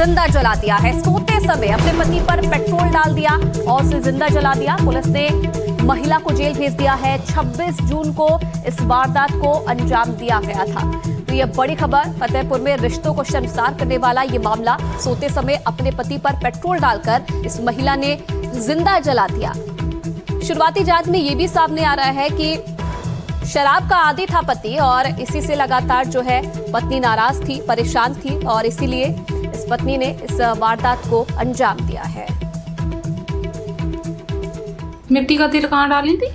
जिंदा जला दिया है। सोते समय अपने पति पर पेट्रोल डाल दिया और उसे जिंदा जला दिया। पुलिस ने महिला को जेल भेज दिया है। 26 जून को इस वारदात को अंजाम दिया गया था। तो ये बड़ी खबर, फतेहपुर में रिश्तों को शर्मसार करने वाला ये मामला। सोते समय अपने पति पर पेट्रोल डालकर इस महिला ने जिंदा जला दिया। शुरुआती जांच में ये भी सामने आ रहा है कि शराब का आदी था पति और इसी से लगातार जो है पत्नी नाराज थी, परेशान थी और इसीलिए इस पत्नी ने इस वारदात को अंजाम दिया है। मिट्टी का तेल कहाँ डाली थी?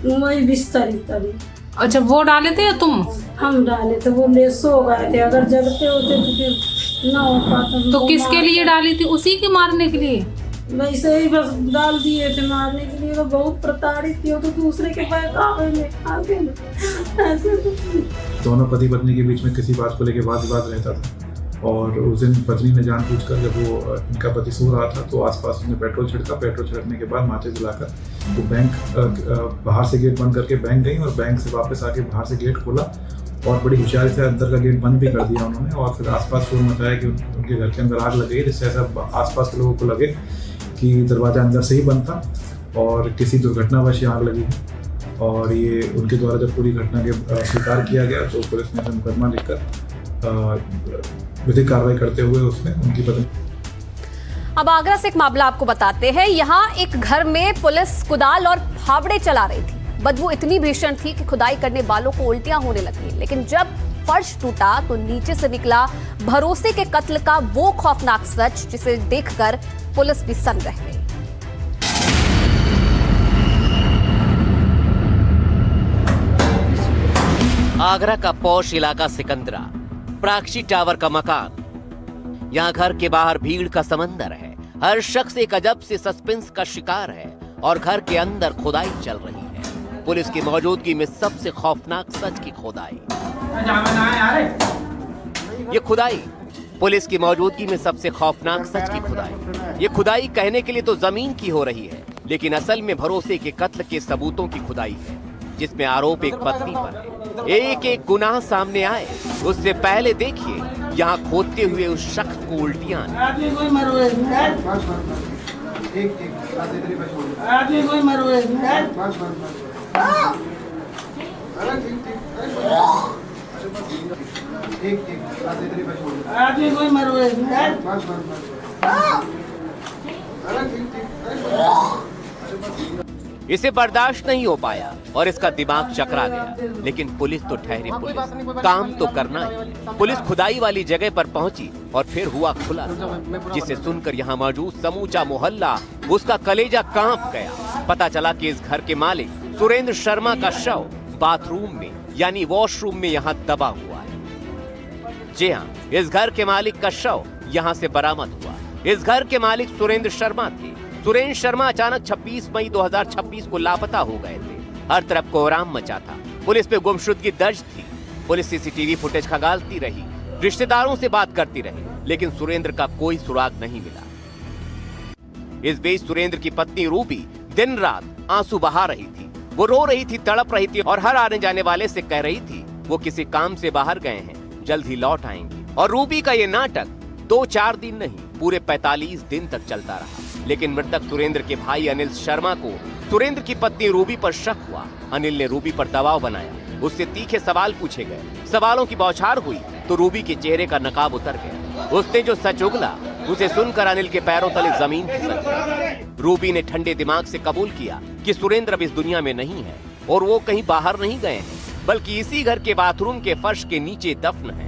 वही बिस्तर तभी। अच्छा, वो डाले थे या तुम? हम डाले थे, वो ले सो गए थे। अगर जगते होते तो फिर ना हो पाता। तो किसके लिए डाली थी? उसी के मारने के लिए? वैसे ही बस डाल दिए थे मारने के लिए। तो बहुत प्रताड़ित थी, तो दूसरे के बहकावे में खा गए ऐसे। दोनों पति पत्नी के बीच में किसी बात को लेकर वाद विवाद रहता था और उस दिन पत्नी ने जानबूझकर, जब वो इनका पति सो रहा था तो आसपास उसने पेट्रोल छिड़का। पेट्रोल छिड़कने के बाद माचिस जलाकर वो बैंक बाहर से गेट बंद करके बैंक गई और बैंक से वापस आके बाहर से गेट खोला और बड़ी होशियारी से अंदर का गेट बंद भी कर दिया उन्होंने। और फिर आसपास शोर मचाया कि उनके घर के अंदर आग लग गई, जिससे ऐसा आसपास के लोगों को लगे कि दरवाज़ा अंदर से ही बंद था और किसी दुर्घटनावश आग लगी है। और ये उनके द्वारा जब पूरी घटना के स्वीकार किया गया तो पुलिस ने मुकदमा लिखकर विधिक कार्रवाई करते हुए उसमें उनकी पत्नी। अब आगरा से एक मामला आपको बताते हैं। यहाँ एक घर में पुलिस कुदाल और फावड़े चला रही थी। बदबू इतनी भीषण थी कि खुदाई करने वालों को उल्टियां होने लगी। लेकिन जब फर्श टूटा तो नीचे से निकला भरोसे के कत्ल का वो खौफनाक सच, जिसे देखकर पुलिस भी सन्न रह गई। आगरा का पौष इलाका सिकंदरा, प्राक्षी टावर का मकान। यहाँ घर के बाहर भीड़ का समंदर है। हर शख्स एक अजब से सस्पेंस का शिकार है और घर के अंदर खुदाई चल रही है। पुलिस की मौजूदगी में सबसे खौफनाक सच की खुदाई। ये खुदाई पुलिस की मौजूदगी में सबसे खौफनाक सच की खुदाई। ये खुदाई कहने के लिए तो जमीन की हो रही है, लेकिन असल में भरोसे के कत्ल के सबूतों की खुदाई है, जिसमें आरोप एक पत्नी पर है। एक एक गुनाह सामने आए उससे पहले देखिए यहाँ खोदते हुए उस शख्स को उल्टियां। इसे बर्दाश्त नहीं हो पाया और इसका दिमाग चकरा गया। लेकिन पुलिस तो ठहरी पुलिस, काम तो करना ही। पुलिस खुदाई वाली जगह पर पहुंची और फिर हुआ खुलासा, जिसे सुनकर यहाँ मौजूद समूचा मोहल्ला, उसका कलेजा कांप गया। पता चला कि इस घर के मालिक सुरेंद्र शर्मा का शव बाथरूम में यानी वॉशरूम में यहाँ दबा हुआ है। जी हाँ, इस घर के मालिक का शव यहाँ से बरामद हुआ। इस घर के मालिक सुरेंद्र शर्मा थे। सुरेंद्र शर्मा अचानक 26 मई 2026 को लापता हो गए थे। हर तरफ कोहराम मचा था। पुलिस पे गुमशुदगी दर्ज थी। पुलिस सीसीटीवी फुटेज खंगालती रही, रिश्तेदारों से बात करती रही, लेकिन सुरेंद्र का कोई सुराग नहीं मिला। इस बीच सुरेंद्र की पत्नी रूबी दिन रात आंसू बहा रही थी। वो रो रही थी, तड़प रही थी और हर आने जाने वाले से कह रही थी वो किसी काम से बाहर गए हैं, जल्द ही लौट आएंगे। और रूबी का ये नाटक 2-4 दिन नहीं, पूरे 45 दिन तक चलता रहा। लेकिन मृतक सुरेंद्र के भाई अनिल शर्मा को सुरेंद्र की पत्नी रूबी पर शक हुआ। अनिल ने रूबी पर दबाव बनाया, उससे तीखे सवाल पूछे गए। सवालों की बौछार हुई तो रूबी के चेहरे का नकाब उतर गया। उसने जो सच उगला उसे सुनकर अनिल के पैरों तले जमीन खिसक गई। रूबी ने ठंडे दिमाग से कबूल किया कि सुरेंद्र अब इस दुनिया में नहीं है और वो कहीं बाहर नहीं गए हैं, बल्कि इसी घर के बाथरूम के फर्श के नीचे दफन है।